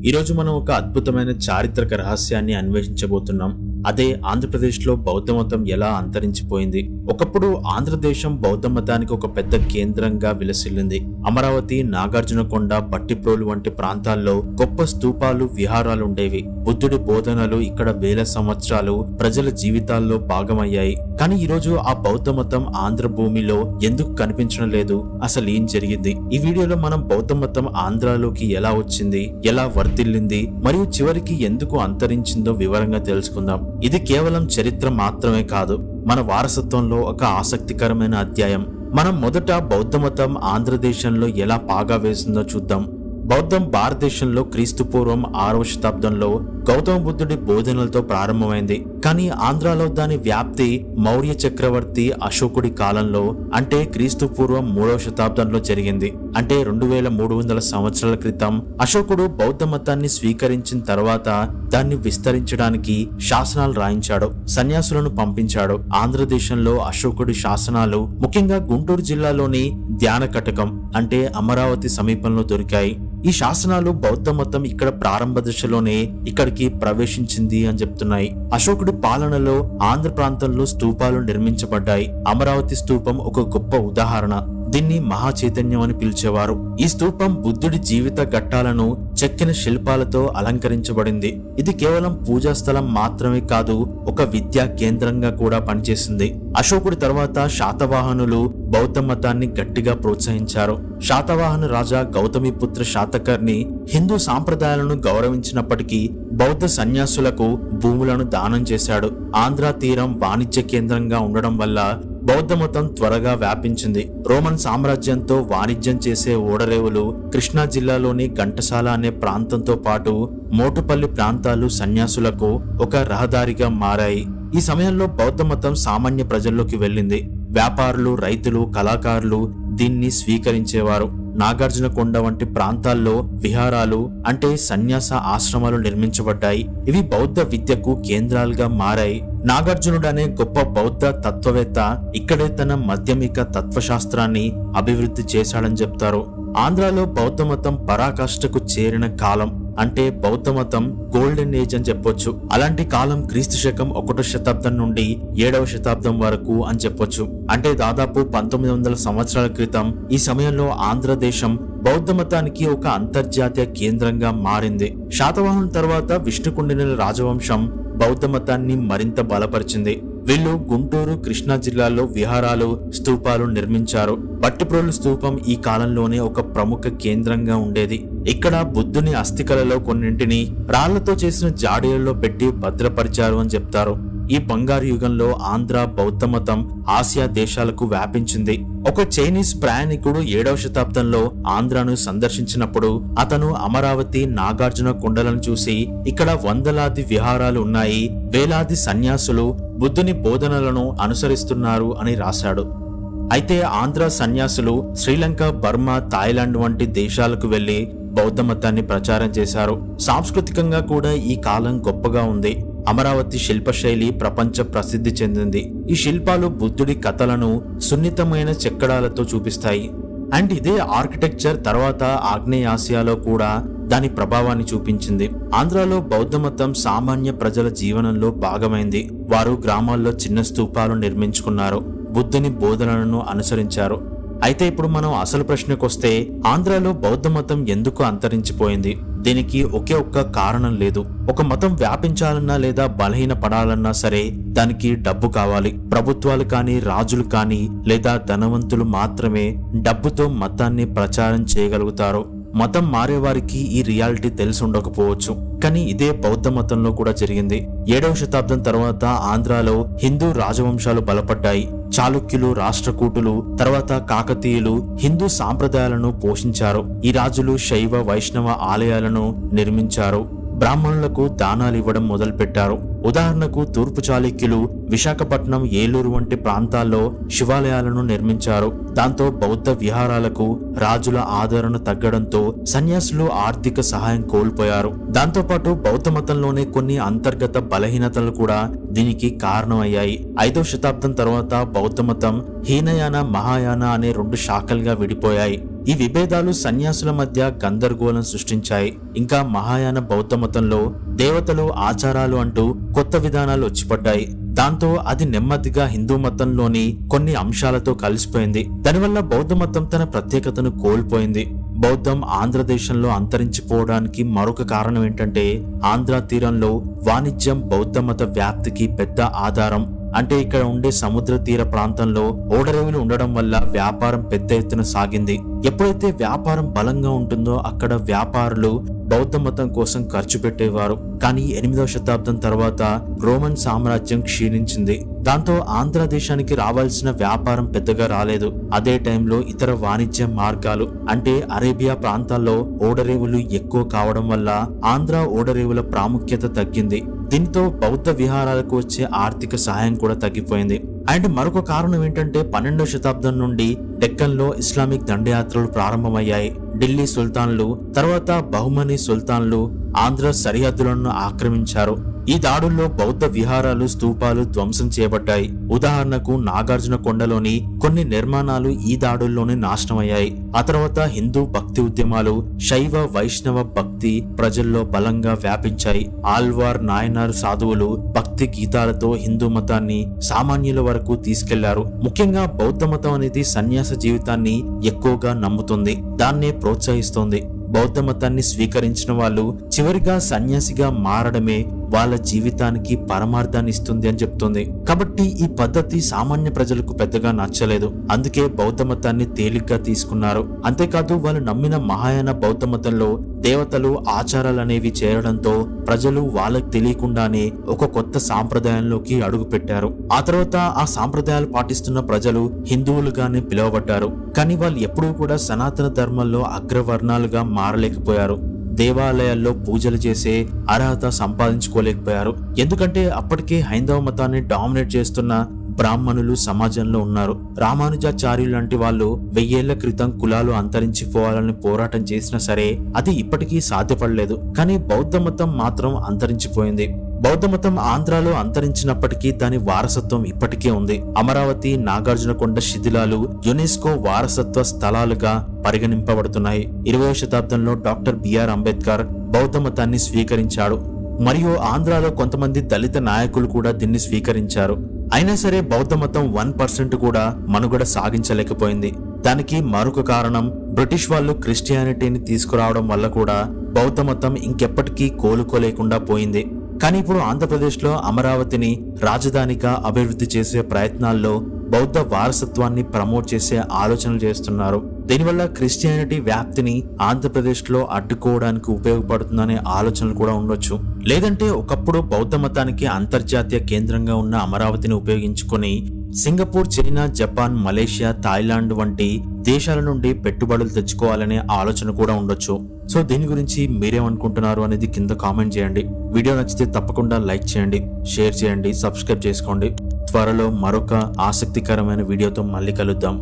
ఈరోజు మనం ఒక అద్భుతమైన చారిత్రక రహస్యాన్ని అన్వేషించబోతున్నాం. అదే ఆంధ్రప్రదేశ్లో బౌద్ధ మతం ఎలా అంతరించిపోయింది. ఒకప్పుడు ఆంధ్రదేశం బౌద్ధ మతానికి ఒక పెద్ద కేంద్రంగా విలసిల్లింది. అమరావతి, నాగార్జునకొండ, బట్టిప్రోలు వంటి ప్రాంతాల్లో గొప్ప స్తూపాలు, విహారాలు ఉండేవి. బుద్ధుడి బోధనలు ఇక్కడ వేల సంవత్సరాలు ప్రజల జీవితాల్లో భాగమయ్యాయి. కానీ ఈరోజు ఆ బౌద్ధ మతం ఆంధ్ర భూమిలో ఎందుకు కనిపించడం లేదు? అసలు ఏం జరిగింది? ఈ వీడియోలో మనం బౌద్ధ మతం ఆంధ్రాలోకి ఎలా వచ్చింది, ఎలా వర్ధిల్లింది, మరియు చివరికి ఎందుకు అంతరించిందో వివరంగా తెలుసుకుందాం. ఇది కేవలం చరిత్ర మాత్రమే కాదు, మన వారసత్వంలో ఒక ఆసక్తికరమైన అధ్యాయం. మనం మొదట బౌద్ధ మతం ఆంధ్రదేశంలో ఎలా పాగా వేసిందో చూద్దాం. బౌద్ధం భారతదేశంలో క్రీస్తుపూర్వం 6వ శతాబ్దంలో గౌతమ బుద్ధుడి బోధనలతో ప్రారంభమైంది. కానీ ఆంధ్రాలో దాని వ్యాప్తి మౌర్య చక్రవర్తి అశోకుడి కాలంలో, అంటే క్రీస్తుపూర్వం 3వ శతాబ్దంలో జరిగింది. అంటే 2300 సంవత్సరాల క్రితం అశోకుడు బౌద్ధ మతాన్ని స్వీకరించిన తర్వాత దాన్ని విస్తరించడానికి శాసనాలు రాయించాడు, సన్యాసులను పంపించాడు. ఆంధ్రదేశంలో అశోకుడి శాసనాలు ముఖ్యంగా గుంటూరు జిల్లాలోని ధ్యానకటకం అంటే అమరావతి సమీపంలో దొరికాయి. ఈ శాసనాలు బౌద్ధ మతం ఇక్కడ ప్రారంభ దశలోనే ఇక్కడికి ప్రవేశించింది అని చెప్తున్నాయి. అశోకుడి పాలనలో ఆంధ్ర ప్రాంతంలో స్తూపాలు నిర్మించబడ్డాయి. అమరావతి స్తూపం ఒక గొప్ప ఉదాహరణ. దీన్ని మహా చైతన్యం అని పిలిచేవారు. ఈ స్తూపం బుద్ధుడి జీవిత ఘట్టాలను చెక్కిన శిల్పాలతో అలంకరించబడింది. ఇది కేవలం పూజా స్థలం మాత్రమే కాదు, ఒక విద్యా కేంద్రంగా కూడా పనిచేసింది. అశోకుడి తర్వాత శాతవాహనులు బౌద్ధ మతాన్ని గట్టిగా ప్రోత్సహించారు. శాతవాహన రాజా గౌతమిపుత్ర శాతకర్ణి హిందూ సాంప్రదాయాలను గౌరవించినప్పటికీ బౌద్ధ సన్యాసులకు భూములను దానం చేశాడు. ఆంధ్ర తీరం వాణిజ్య కేంద్రంగా ఉండడం వల్ల బౌద్ధ మతం త్వరగా వ్యాపించింది. రోమన్ సామ్రాజ్యంతో వాణిజ్యం చేసే ఓడరేవులు కృష్ణా జిల్లాలోని ఘంటసాల అనే ప్రాంతంతో పాటు మోటుపల్లి ప్రాంతాలు సన్యాసులకు ఒక రహదారిగా మారాయి. ఈ సమయంలో బౌద్ధ మతం సామాన్య ప్రజల్లోకి వెళ్ళింది. వ్యాపారులు, రైతులు, కళాకారులు దీన్ని స్వీకరించేవారు. నాగార్జునకొండ వంటి ప్రాంతాల్లో విహారాలు అంటే సన్యాస ఆశ్రమాలు నిర్మించబడ్డాయి. ఇవి బౌద్ధ విద్యకు కేంద్రాలుగా మారాయి. నాగార్జునుడు అనే గొప్ప బౌద్ధ తత్వవేత్త ఇక్కడే తన మాధ్యమిక తత్వశాస్త్రాన్ని అభివృద్ధి చేశాడని చెప్తారు. ఆంధ్రాలో బౌద్ధ మతం పరాకాష్ఠకు చేరిన కాలం అంటే బౌద్ధ మతం గోల్డెన్ ఏజ్ అని చెప్పొచ్చు. అలాంటి కాలం క్రీస్తు శకం 1వ శతాబ్దం నుండి 7వ శతాబ్దం వరకు అని చెప్పొచ్చు. అంటే దాదాపు 1900 సంవత్సరాల క్రితం. ఈ సమయంలో ఆంధ్రదేశం బౌద్ధ మతానికి ఒక అంతర్జాతీయ కేంద్రంగా మారింది. శాతవాహనం తర్వాత విష్ణుకుండినుల రాజవంశం బౌద్ధ మతాన్ని మరింత బలపరిచింది. వీళ్ళు గుంటూరు, కృష్ణా జిల్లాల్లో విహారాలు, స్తూపాలు నిర్మించారు. బట్టిప్రోలు స్తూపం ఈ కాలంలోనే ఒక ప్రముఖ కేంద్రంగా ఉండేది. ఇక్కడ బుద్ధుని అస్థికలలో కొన్నింటిని రాళ్లతో చేసిన జాడీలలో పెట్టి భద్రపరిచారు అని చెప్తారు. ఈ బంగారు యుగంలో ఆంధ్ర బౌద్ధ మతం ఆసియా దేశాలకు వ్యాపించింది. ఒక చైనీస్ ప్రయాణికుడు 7వ శతాబ్దంలో ఆంధ్రాను సందర్శించినప్పుడు అతను అమరావతి, నాగార్జున కొండలను చూసి ఇక్కడ వందలాది విహారాలు ఉన్నాయి, వేలాది సన్యాసులు బుద్ధుని బోధనలను అనుసరిస్తున్నారు అని రాశాడు. అయితే ఆంధ్ర సన్యాసులు శ్రీలంక, బర్మా, థాయిలాండ్ వంటి దేశాలకు వెళ్లి బౌద్ధ మతాన్ని ప్రచారం చేశారు. సాంస్కృతికంగా కూడా ఈ కాలం గొప్పగా ఉంది. అమరావతి శిల్పశైలి ప్రపంచ ప్రసిద్ధి చెందింది. ఈ శిల్పాలు బుద్ధుడి కథలను సున్నితమైన చెక్కడాలతో చూపిస్తాయి. అండ్ ఇదే ఆర్కిటెక్చర్ తర్వాత ఆగ్నేయాసియాలో కూడా దాని ప్రభావాన్ని చూపించింది. ఆంధ్రాలో బౌద్ధ మతం సామాన్య ప్రజల జీవనంలో భాగమైంది. వారు గ్రామాల్లో చిన్న స్తూపాలు నిర్మించుకున్నారు, బుద్ధుని బోధనలను అనుసరించారు. అయితే ఇప్పుడు మనం అసలు ప్రశ్నకొస్తే, ఆంధ్రాలో బౌద్ధ మతం ఎందుకు అంతరించిపోయింది? దీనికి ఒకే ఒక్క కారణం లేదు. ఒక మతం వ్యాపించాలన్నా లేదా బలహీన పడాలన్నా సరే దానికి డబ్బు కావాలి. ప్రభుత్వాలు కానీ, రాజులు కానీ లేదా ధనవంతులు మాత్రమే డబ్బుతో మతాన్ని ప్రచారం చేయగలుగుతారు. మతం మారేవారికి ఈ రియాలిటీ తెలిసి ఉండకపోవచ్చు, కానీ ఇదే బౌద్ధ మతంలో కూడా జరిగింది. 7వ శతాబ్దం తర్వాత ఆంధ్రాలో హిందూ రాజవంశాలు బలపడ్డాయి. చాళుక్యులు, రాష్ట్రకూటులు, తర్వాత కాకతీయులు హిందూ సాంప్రదాయాలను పోషించారు. ఈ రాజులు శైవ, వైష్ణవ ఆలయాలను నిర్మించారు. బ్రాహ్మణులకు దానాలు ఇవ్వడం మొదలుపెట్టారు. ఉదాహరణకు తూర్పు చాళుక్యులు విశాఖపట్నం, ఏలూరు వంటి ప్రాంతాల్లో శివాలయాలను నిర్మించారు. దాంతో బౌద్ధ విహారాలకు రాజుల ఆదరణ తగ్గడంతో సన్యాసులు ఆర్థిక సహాయం కోల్పోయారు. దాంతోపాటు బౌద్ధ మతంలోనే కొన్ని అంతర్గత బలహీనతలు కూడా దీనికి కారణమయ్యాయి. 5వ శతాబ్దం తర్వాత బౌద్ధ మతం హీనయాన, మహాయాన అనే 2 శాఖలుగా విడిపోయాయి. ఈ విభేదాలు సన్యాసుల మధ్య గందరగోళం సృష్టించాయి. ఇంకా మహాయాన బౌద్ధ మతంలో దేవతలు, ఆచారాలు అంటూ కొత్త విధానాలు వచ్చిపడ్డాయి. దాంతో అది నెమ్మదిగా హిందూ మతంలోని కొన్ని అంశాలతో కలిసిపోయింది. దానివల్ల బౌద్ధ మతం తన ప్రత్యేకతను కోల్పోయింది. బౌద్ధం ఆంధ్రదేశంలో అంతరించిపోవడానికి మరొక కారణం ఏంటంటే ఆంధ్ర తీరంలో వాణిజ్యం బౌద్ధ మత వ్యాప్తికి పెద్ద ఆధారం. అంటే ఇక్కడ ఉండే సముద్ర తీర ప్రాంతంలో ఓడరేవులు ఉండడం వల్ల వ్యాపారం పెద్ద ఎత్తున సాగింది. ఎప్పుడైతే వ్యాపారం బలంగా ఉంటుందో అక్కడ వ్యాపారులు బౌద్ధ మతం కోసం ఖర్చు పెట్టేవారు. కానీ 8వ శతాబ్దం తర్వాత రోమన్ సామ్రాజ్యం క్షీణించింది. దాంతో ఆంధ్రదేశానికి రావాల్సిన వ్యాపారం పెద్దగా రాలేదు. అదే టైంలో ఇతర వాణిజ్య మార్గాలు అంటే అరేబియా ప్రాంతాల్లో ఓడరేవులు ఎక్కువ కావడం వల్ల ఆంధ్ర ఓడరేవుల ప్రాముఖ్యత తగ్గింది. దీంతో బౌద్ధ విహారాలకు వచ్చే ఆర్థిక సహాయం కూడా తగ్గిపోయింది. అండ్ మరొక కారణం ఏంటంటే 12వ శతాబ్దం నుండి డెక్కన్లో ఇస్లామిక్ దండయాత్రలు ప్రారంభమయ్యాయి. ఢిల్లీ సుల్తాన్లు తర్వాత బహుమనీ సుల్తాన్లు ఆంధ్ర సరిహద్దులను ఆక్రమించారు. ఈ దాడుల్లో బౌద్ధ విహారాలు, స్తూపాలు ధ్వంసం చేయబడ్డాయి. ఉదాహరణకు నాగార్జున కొండలోని కొన్ని నిర్మాణాలు ఈ దాడుల్లోనే నాశనమయ్యాయి. ఆ తర్వాత హిందూ భక్తి ఉద్యమాలు, శైవ వైష్ణవ భక్తి ప్రజల్లో బలంగా వ్యాపించాయి. ఆల్వార్, నాయనార్ సాధువులు భక్తి గీతాలతో హిందూ మతాన్ని సామాన్యుల వరకు తీసుకెళ్లారు. ముఖ్యంగా బౌద్ధ మతం అనేది సన్యాస జీవితాన్ని ఎక్కువగా నమ్ముతుంది, దాన్నే ప్రోత్సహిస్తోంది. బౌద్ధ మతాన్ని స్వీకరించిన వాళ్ళు చివరిగా సన్యాసిగా మారడమే వాళ్ళ జీవితానికి పరమార్థాన్ని ఇస్తుంది అని చెప్తుంది. కాబట్టి ఈ పద్ధతి సామాన్య ప్రజలకు పెద్దగా నచ్చలేదు. అందుకే బౌద్ధ మతాన్ని తేలిగ్గా తీసుకున్నారు. అంతేకాదు వాళ్ళు నమ్మిన మహాయాన బౌద్ధ మతంలో దేవతలు, ఆచారాలు అనేవి చేరడంతో ప్రజలు వాళ్ళకి తెలియకుండానే ఒక కొత్త సాంప్రదాయంలోకి అడుగు పెట్టారు. ఆ తర్వాత ఆ సాంప్రదాయాలు పాటిస్తున్న ప్రజలు హిందువులుగానే పిలువబడ్డారు. కానీ వాళ్ళు ఎప్పుడూ కూడా సనాతన ధర్మంలో అగ్రవర్ణాలుగా మారలేకపోయారు. దేవాలయాల్లో పూజలు చేసే అర్హత సంపాదించుకోలేకపోయారు. ఎందుకంటే అప్పటికే హైందవ మతాన్ని డామినేట్ చేస్తున్న బ్రాహ్మణులు సమాజంలో ఉన్నారు. రామానుజాచార్యులు లాంటి వాళ్ళు 1000 ఏళ్ల క్రితం కులాలు అంతరించిపోవాలని పోరాటం చేసినా సరే అది ఇప్పటికీ సాధ్యపడలేదు. కానీ బౌద్ధ మతం మాత్రం అంతరించిపోయింది. బౌద్ధ మతం ఆంధ్రాలో అంతరించినప్పటికీ దాని వారసత్వం ఇప్పటికే ఉంది. అమరావతి, నాగార్జునకొండ శిథిలాలు యునెస్కో వారసత్వ స్థలాలుగా పరిగణింపబడుతున్నాయి. 20వ శతాబ్దంలో డాక్టర్ బిఆర్ అంబేద్కర్ బౌద్ధ మతాన్ని స్వీకరించాడు. మరియు ఆంధ్రాలో కొంతమంది దళిత నాయకులు కూడా దీన్ని స్వీకరించారు. అయినా సరే బౌద్ధ మతం 1% కూడా మనుగడ సాగించలేకపోయింది. దానికి మరొక కారణం బ్రిటిష్ వాళ్ళు క్రిస్టియానిటీని తీసుకురావడం వల్ల కూడా బౌద్ధ మతం ఇంకెప్పటికీ కోలుకోలేకుండా పోయింది. కానీ ఇప్పుడు ఆంధ్రప్రదేశ్లో అమరావతిని రాజధానిగా అభివృద్ధి చేసే ప్రయత్నాల్లో బౌద్ధ వారసత్వాన్ని ప్రమోట్ చేసే ఆలోచనలు చేస్తున్నారు. దీనివల్ల క్రిస్టియానిటీ వ్యాప్తిని ఆంధ్రప్రదేశ్లో అడ్డుకోవడానికి ఉపయోగపడుతుందనే ఆలోచనలు కూడా ఉండొచ్చు. లేదంటే ఒకప్పుడు బౌద్ధ మతానికి అంతర్జాతీయ కేంద్రంగా ఉన్న అమరావతిని ఉపయోగించుకొని Singapore, China, Japan, Malaysia, Thailand వంటి దేశాల నుండి పెట్టుబడులు తెచ్చుకోవాలనే ఆలోచన కూడా ఉండొచ్చు. సో దీని గురించి మీరేమనుకుంటున్నారు అనేది కింద కామెంట్ చేయండి. వీడియో నచ్చితే తప్పకుండా లైక్ చేయండి, షేర్ చేయండి, సబ్స్క్రైబ్ చేసుకోండి. త్వరలో మరొక ఆసక్తికరమైన వీడియోతో మళ్ళీ కలుద్దాం.